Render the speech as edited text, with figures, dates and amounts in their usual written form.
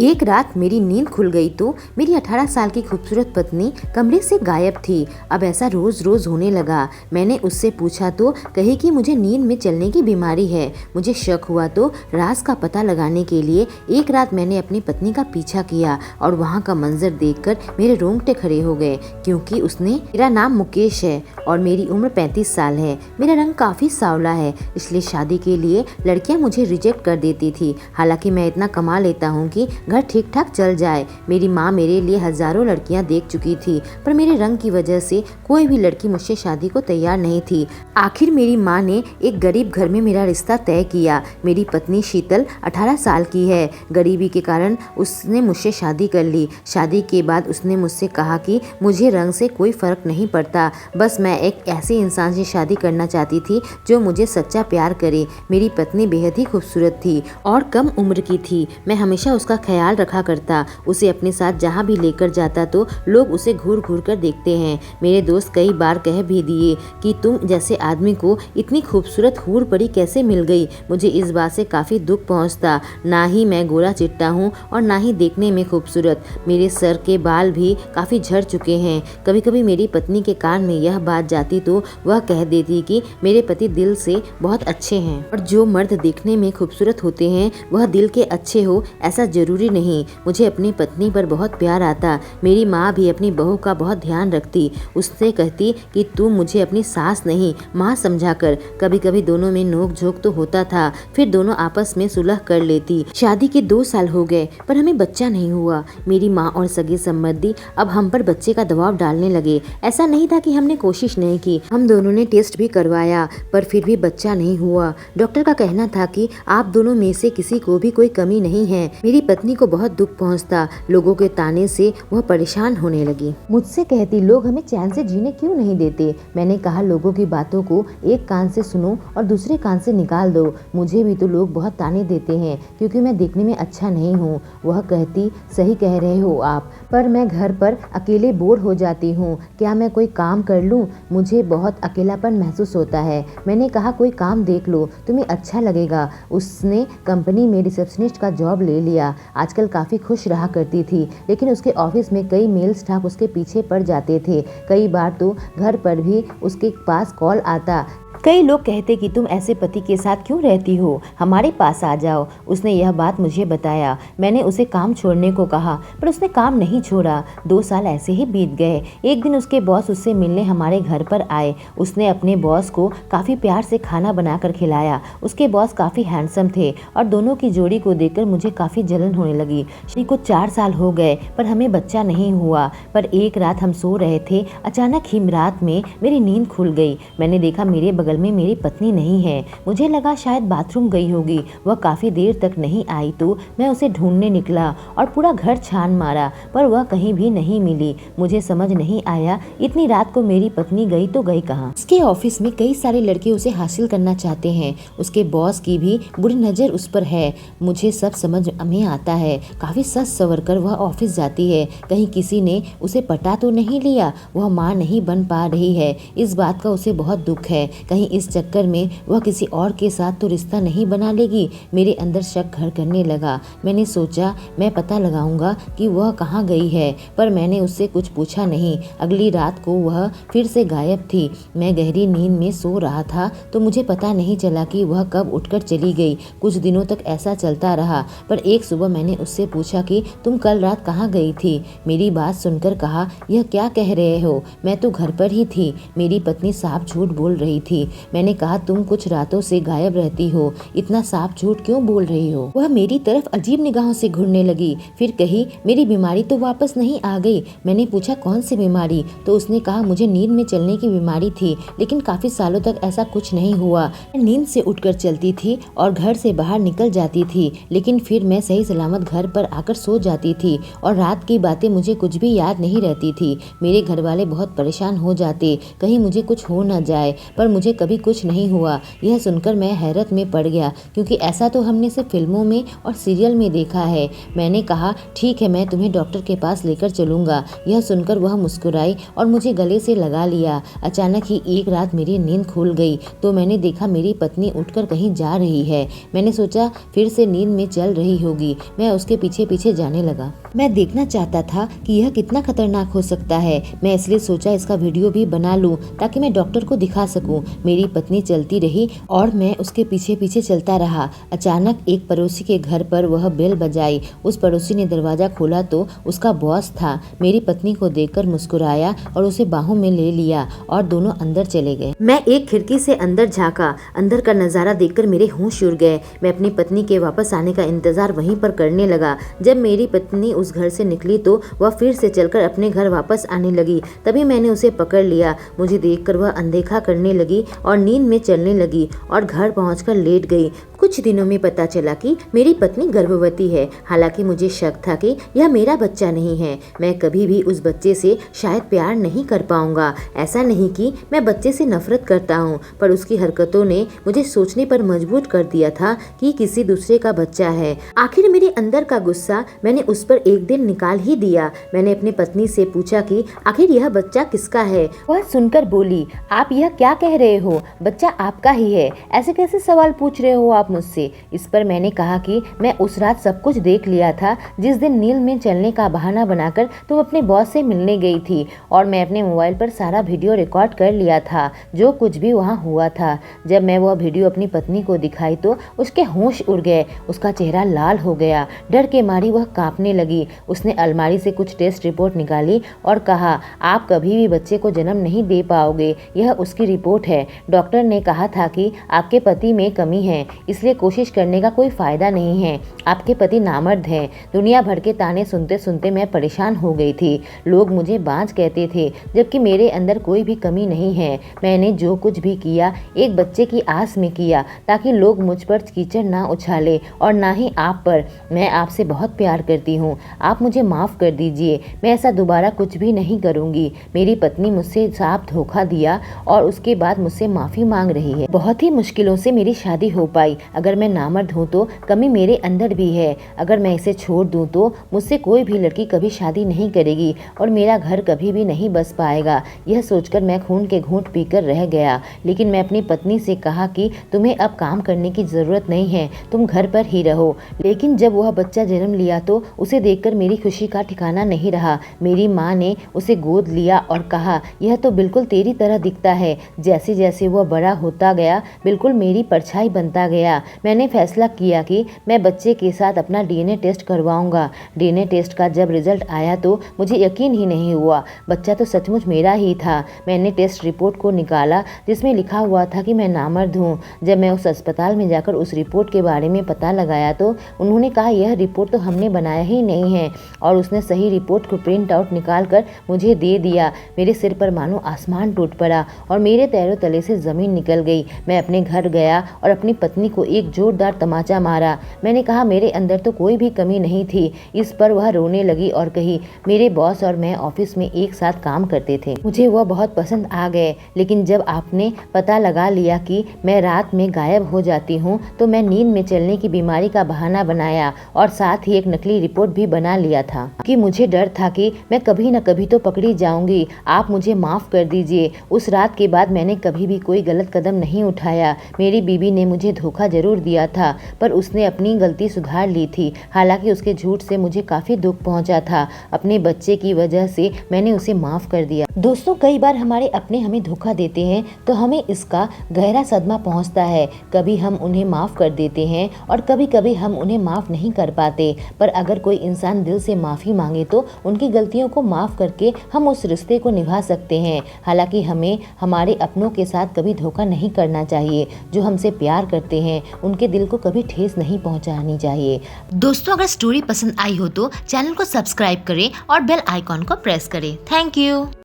एक रात मेरी नींद खुल गई तो मेरी 18 साल की खूबसूरत पत्नी कमरे से गायब थी। अब ऐसा रोज रोज होने लगा। मैंने उससे पूछा तो कही कि मुझे नींद में चलने की बीमारी है। मुझे शक हुआ तो राज का पता लगाने के लिए एक रात मैंने अपनी पत्नी का पीछा किया और वहाँ का मंजर देखकर मेरे रोंगटे खड़े हो गए, क्योंकि मेरा नाम मुकेश है और मेरी उम्र 35 साल है। मेरा रंग काफी सांवला है, इसलिए शादी के लिए लड़कियां मुझे रिजेक्ट कर देती थी। हालांकि मैं इतना कमा लेता हूँ कि घर ठीक ठाक चल जाए। मेरी माँ मेरे लिए हजारों लड़कियां देख चुकी थी, पर मेरे रंग की वजह से कोई भी लड़की मुझसे शादी को तैयार नहीं थी। आखिर मेरी माँ ने एक गरीब घर में मेरा रिश्ता तय किया। मेरी पत्नी शीतल 18 साल की है। गरीबी के कारण उसने मुझसे शादी कर ली। शादी के बाद उसने मुझसे कहा कि मुझे रंग से कोई फर्क नहीं पड़ता, बस मैं एक ऐसे इंसान से शादी करना चाहती थी जो मुझे सच्चा प्यार करे। मेरी पत्नी बेहद ही खूबसूरत थी और कम उम्र की थी। मैं हमेशा उसका ख्याल रखा करता। उसे अपने साथ जहाँ भी लेकर जाता तो लोग उसे घूर घूर कर देखते हैं। मेरे दोस्त कई बार कह भी दिए कि तुम जैसे आदमी को इतनी खूबसूरत हूर परी कैसे मिल गई। मुझे इस बात से काफ़ी दुख पहुँचता। ना ही मैं गोरा चिट्टा हूँ और ना ही देखने में खूबसूरत। मेरे सर के बाल भी काफ़ी झड़ चुके हैं। कभी कभी मेरी पत्नी के कान में यह बात जाती तो वह कह देती कि मेरे पति दिल से बहुत अच्छे हैं और जो मर्द देखने में खूबसूरत होते हैं वह दिल के अच्छे हो ऐसा जरूरी नहीं। मुझे अपनी पत्नी पर बहुत प्यार आता। मेरी माँ भी अपनी बहू का बहुत ध्यान रखती। उससे कहती कि तू मुझे अपनी सास नहीं माँ समझा कर। कभी कभी दोनों में नोक झोंक तो होता था, फिर दोनों आपस में सुलह कर लेती। शादी के 2 साल हो गए पर हमें बच्चा नहीं हुआ। मेरी माँ और सगे संबंधी अब हम पर बच्चे का दबाव डालने लगे। ऐसा नहीं था कि हमने कोशिश नहीं की, हम दोनों ने टेस्ट भी करवाया पर फिर भी बच्चा नहीं हुआ। डॉक्टर का कहना था कि आप दोनों में से किसी को भी कोई कमी नहीं है। मेरी पत्नी को बहुत दुख पहुंचता। लोगों के ताने से वह परेशान होने लगी। मुझसे कहती लोग हमें चैन से जीने क्यों नहीं देते। मैंने कहा लोगों की बातों को एक कान से सुनो और दूसरे कान से निकाल दो। मुझे भी तो लोग बहुत ताने देते हैं क्योंकि मैं देखने में अच्छा नहीं हूँ। वह कहती सही कह रहे हो आप, पर मैं घर पर अकेले बोर हो जाती हूँ। क्या मैं कोई काम कर लूँ? मुझे बहुत अकेलापन महसूस होता है। मैंने कहा कोई काम देख लो, तुम्हें अच्छा लगेगा। उसने कंपनी में रिसेप्शनिस्ट का जॉब ले लिया। आजकल काफ़ी खुश रहा करती थी, लेकिन उसके ऑफिस में कई मेल स्टाफ उसके पीछे पड़ जाते थे। कई बार तो घर पर भी उसके पास कॉल आता। कई लोग कहते कि तुम ऐसे पति के साथ क्यों रहती हो, हमारे पास आ जाओ। उसने यह बात मुझे बताया। मैंने उसे काम छोड़ने को कहा पर उसने काम नहीं छोड़ा। 2 साल ऐसे ही बीत गए। एक दिन उसके बॉस उससे मिलने हमारे घर पर आए। उसने अपने बॉस को काफ़ी प्यार से खाना बनाकर खिलाया। उसके बॉस काफ़ी हैंडसम थे और दोनों की जोड़ी को देखकर मुझे काफ़ी जलन होने लगी। शादी को 4 साल हो गए पर हमें बच्चा नहीं हुआ। पर एक रात हम सो रहे थे, अचानक ही रात में मेरी नींद खुल गई। मैंने देखा मेरे बगल में मेरी पत्नी नहीं है। मुझे लगा शायद बाथरूम गई होगी। वह काफी देर तक नहीं आई तो मैं उसे ढूंढने निकला और पूरा घर छान मारा, पर वह कहीं भी नहीं मिली। मुझे समझ नहीं आया इतनी रात को मेरी पत्नी गई तो गई कहाँ। उसके ऑफिस में कई सारे लड़के उसे हासिल करना चाहते हैं। उसके बॉस की भी बुरी नजर उस पर है। मुझे सब समझ में आता है। काफी सच सवर कर वह ऑफिस जाती है। कहीं किसी ने उसे पटा तो नहीं लिया। वह माँ नहीं बन पा रही है, इस बात का उसे बहुत दुख है। कहीं इस चक्कर में वह किसी और के साथ तो रिश्ता नहीं बना लेगी। मेरे अंदर शक घर करने लगा। मैंने सोचा मैं पता लगाऊंगा कि वह कहाँ गई है, पर मैंने उससे कुछ पूछा नहीं। अगली रात को वह फिर से गायब थी। मैं गहरी नींद में सो रहा था तो मुझे पता नहीं चला कि वह कब उठकर चली गई। कुछ दिनों तक ऐसा चलता रहा, पर एक सुबह मैंने उससे पूछा कि तुम कल रात कहाँ गई थी। मेरी बात सुनकर कहा यह क्या कह रहे हो, मैं तो घर पर ही थी। मेरी पत्नी साफ झूठ बोल रही थी। मैंने कहा तुम कुछ रातों से गायब रहती हो, इतना साफ झूठ क्यों बोल रही हो। वह मेरी तरफ अजीब निगाहों से घूरने लगी। फिर कही मेरी बीमारी तो वापस नहीं आ गई। मैंने पूछा कौन सी बीमारी, तो उसने कहा मुझे नींद में चलने की बीमारी थी, लेकिन काफी सालों तक ऐसा कुछ नहीं हुआ। मैं नींद से उठकर चलती थी और घर से बाहर निकल जाती थी, लेकिन फिर मैं सही सलामत घर पर आकर सो जाती थी और रात की बातें मुझे कुछ भी याद नहीं रहती थी। मेरे घर वाले बहुत परेशान हो जाते, कहीं मुझे कुछ हो न जाए, पर मुझे मुझे कभी कुछ नहीं हुआ। यह सुनकर मैं हैरत में पड़ गया, क्योंकि ऐसा तो हमने सिर्फ फिल्मों में और सीरियल में देखा है। मैंने कहा, ठीक है, मैं तुम्हें डॉक्टर के पास लेकर चलूँगा। यह सुनकर वह मुस्कुराई और मुझे गले से लगा लिया। अचानक ही एक रात मेरी नींद खुल गई तो मैंने देखा मेरी पत्नी उठकर कहीं जा रही है। मैंने सोचा फिर से नींद में चल रही होगी। मैं उसके पीछे पीछे जाने लगा। मैं देखना चाहता था कि यह कितना खतरनाक हो सकता है। मैं इसलिए सोचा इसका वीडियो भी बना लूं ताकि मैं डॉक्टर को दिखा सकूं। मेरी पत्नी चलती रही और मैं उसके पीछे पीछे चलता रहा। अचानक एक पड़ोसी के घर पर वह बेल बजाई। उस पड़ोसी ने दरवाजा खोला तो उसका बॉस था। मेरी पत्नी को देखकर मुस्कुराया और उसे बाहों में ले लिया और दोनों अंदर चले गए। मैं एक खिड़की से अंदर झांका। अंदर का नजारा देखकर मेरे होश उड़ गए। मैं अपनी पत्नी के वापस आने का इंतजार वहीं पर करने लगा। जब मेरी पत्नी उस घर से निकली तो वह फिर से चलकर अपने घर वापस आने लगी। तभी मैंने उसे पकड़ लिया। मुझे देखकर वह अनदेखा करने लगी और नींद में चलने लगी और घर पहुंचकर लेट गई। कुछ दिनों में पता चला कि मेरी पत्नी गर्भवती है। हालांकि मुझे शक था कि यह मेरा बच्चा नहीं है। मैं कभी भी उस बच्चे से शायद प्यार नहीं कर पाऊंगा। ऐसा नहीं कि मैं बच्चे से नफरत करता हूँ, पर उसकी हरकतों ने मुझे सोचने पर मजबूर कर दिया था कि किसी दूसरे का बच्चा है। आखिर मेरे अंदर का गुस्सा मैंने उस पर एक दिन निकाल ही दिया। मैंने अपनी पत्नी से पूछा कि आखिर यह बच्चा किसका है। वह सुनकर बोली, आप यह क्या कह रहे हो? बच्चा आपका ही है। ऐसे कैसे सवाल पूछ रहे हो आप मुझसे? इस पर मैंने कहा कि मैं उस रात सब कुछ देख लिया था। जिस दिन नींद में चलने का बहाना बनाकर तुम अपने बॉस से मिलने गई थी, और मैं अपने मोबाइल पर सारा वीडियो रिकॉर्ड कर लिया था, जो कुछ भी वहाँ हुआ था। जब मैं वह वीडियो अपनी पत्नी को दिखाई तो उसके होश उड़ गए। उसका चेहरा लाल हो गया। डर के मारी वह कांपने लगी। उसने अलमारी से कुछ टेस्ट रिपोर्ट निकाली और कहा, आप कभी भी बच्चे को जन्म नहीं दे पाओगे। यह उसकी रिपोर्ट है। डॉक्टर ने कहा था कि आपके पति में कमी है, इसलिए कोशिश करने का कोई फायदा नहीं है। आपके पति नामर्द हैं। दुनिया भर के ताने सुनते सुनते मैं परेशान हो गई थी। लोग मुझे बांझ कहते थे, जबकि मेरे अंदर कोई भी कमी नहीं है। मैंने जो कुछ भी किया एक बच्चे की आस में किया, ताकि लोग मुझ पर कीचड़ ना उछाले और ना ही आप पर। मैं आपसे बहुत प्यार करती हूँ। आप मुझे माफ़ कर दीजिए। मैं ऐसा दोबारा कुछ भी नहीं करूँगी। मेरी पत्नी मुझसे साफ धोखा दिया और उसके बाद मुझसे माफ़ी मांग रही है। बहुत ही मुश्किलों से मेरी शादी हो पाई। अगर मैं नामर्द हूँ तो कमी मेरे अंदर भी है। अगर मैं इसे छोड़ दूँ तो मुझसे कोई भी लड़की कभी शादी नहीं करेगी और मेरा घर कभी भी नहीं बस पाएगा। यह सोचकर मैं खून के घूंट पीकर रह गया। लेकिन मैं अपनी पत्नी से कहा कि तुम्हें अब काम करने की ज़रूरत नहीं है, तुम घर पर ही रहो। लेकिन जब वह बच्चा जन्म लिया तो उसे देखकर मेरी खुशी का ठिकाना नहीं रहा। मेरी माँ ने उसे गोद लिया और कहा, यह तो बिल्कुल तेरी तरह दिखता है। जैसे जैसे वह बड़ा होता गया, बिल्कुल मेरी परछाई बनता गया। मैंने फैसला किया कि मैं बच्चे के साथ अपना डीएनए टेस्ट करवाऊंगा। डीएनए टेस्ट का जब रिजल्ट आया तो मुझे यकीन ही नहीं हुआ। बच्चा तो सचमुच मेरा ही था। मैंने टेस्ट रिपोर्ट को निकाला जिसमें लिखा हुआ था कि मैं नामर्द हूँ। जब मैं उस अस्पताल में जाकर उस रिपोर्ट के बारे में पता लगाया तो उन्होंने कहा, यह रिपोर्ट तो हमने बनाया ही नहीं है। और उसने सही रिपोर्ट को प्रिंट आउट निकाल कर मुझे दे दिया। मेरे सिर पर मानो आसमान टूट पड़ा और मेरे पैरों तले से ज़मीन निकल गई। मैं अपने घर गया और अपनी पत्नी को एक जोरदार तमाचा मारा। मैंने कहा, मेरे अंदर तो कोई भी कमी नहीं थी। इस पर वह रोने लगी और कही, मेरे बॉस और मैं ऑफिस में एक साथ काम करते थे, मुझे वह बहुत पसंद आ गए। लेकिन जब आपने पता लगा लिया कि मैं रात में गायब हो जाती हूँ तो मैं नींद में चलने की बीमारी का बहाना बनाया और साथ ही एक नकली रिपोर्ट भी बना लिया था कि मुझे डर था कि मैं कभी न कभी तो पकड़ी जाऊंगी। आप मुझे माफ़ कर दीजिए। उस रात के बाद मैंने कभी भी कोई गलत कदम नहीं उठाया। मेरी बीवी ने मुझे धोखा जरूर दिया था, पर उसने अपनी गलती सुधार ली थी। हालांकि उसके झूठ से मुझे काफ़ी दुख पहुंचा था। अपने बच्चे की वजह से मैंने उसे माफ़ कर दिया। दोस्तों, कई बार हमारे अपने हमें धोखा देते हैं तो हमें इसका गहरा सदमा पहुंचता है। कभी हम उन्हें माफ़ कर देते हैं और कभी कभी हम उन्हें माफ़ नहीं कर पाते। पर अगर कोई इंसान दिल से माफ़ी मांगे तो उनकी गलतियों को माफ़ करके हम उस रिश्ते को निभा सकते हैं। हालांकि हमें हमारे अपनों के साथ कभी धोखा नहीं करना चाहिए। जो हमसे प्यार करते हैं उनके दिल को कभी ठेस नहीं पहुंचानी चाहिए। दोस्तों, अगर स्टोरी पसंद आई हो तो चैनल को सब्सक्राइब करें और बेल आइकॉन को प्रेस करें। Thank you.